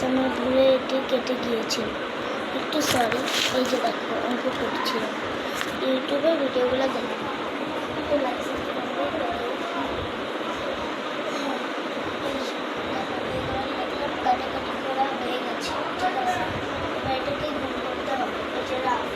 আমি ভুলে এটি কেটে গিয়েছিল, একটু সরি। এই যে দেখো অঙ্ক করছিলাম, ইউটিউবে ভিডিওগুলো দেখো। কাটাকাটি করা হয়ে গেছে, ঠিক আছে। এবার এটাকে গুণ করতে হবে। এই যে রাফ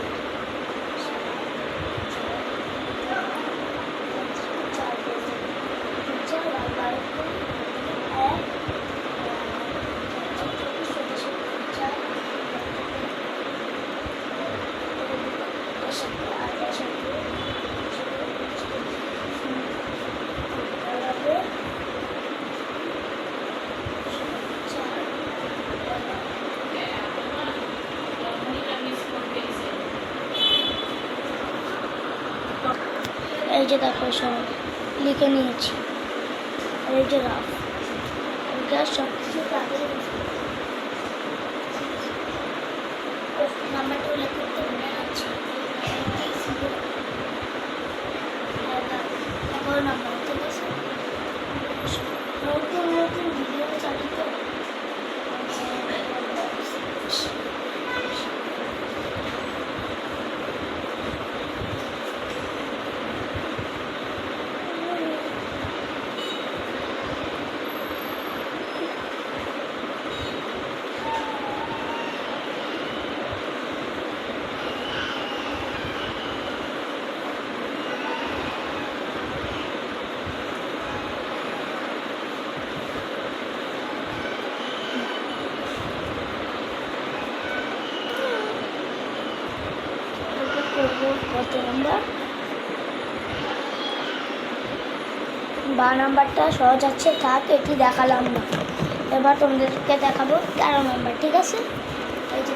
এই যে দেখো সব লিখে নিয়েছি। আর এই যে রাফ, এটা সব কিছু নাম্বারটা উল্লেখ করতে ভুলে যাচ্ছি। 11 নাম্বার, ঠিক আছে। নতুন নতুন ভিডিও চালু করো। কত নাম্বার? 12 নাম্বারটা সহজ আছে, থাক, এটি দেখালাম না। এবার তোমাদেরকে দেখাবো 13 নাম্বার, ঠিক আছে। এই যে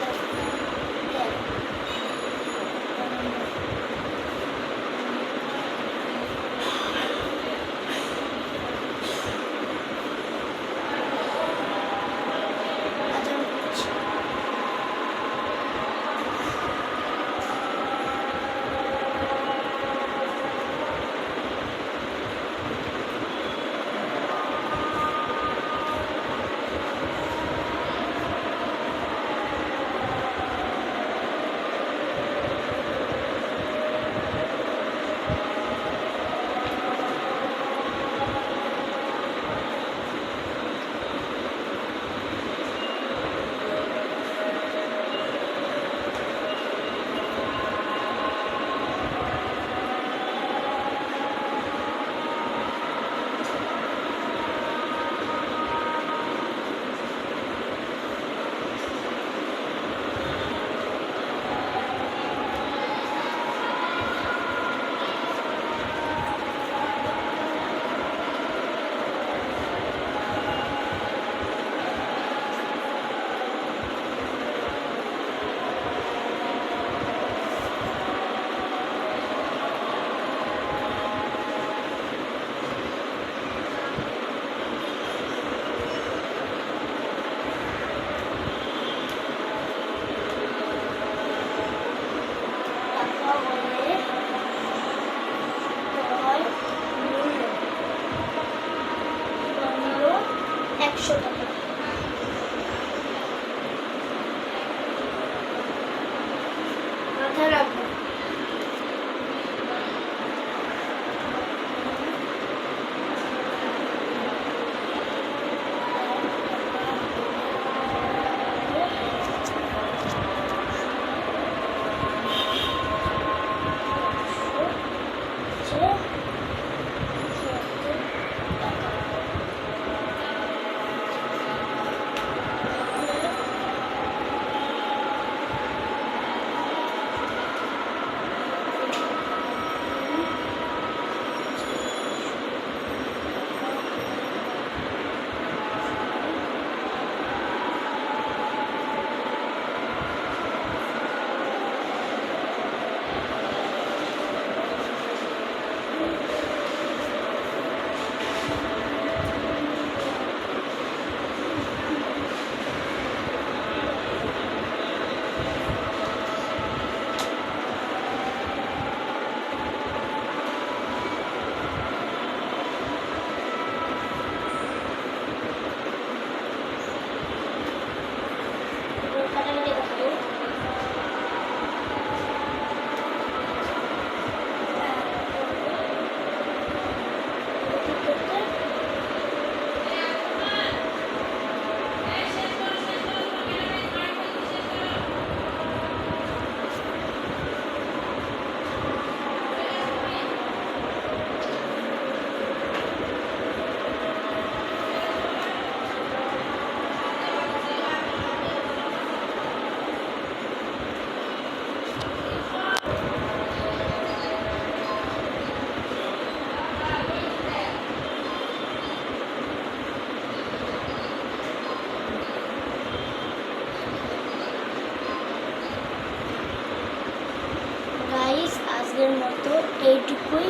এইটুকুই,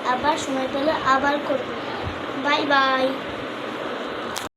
আবার সময় পেলে আবার করব। Bye bye.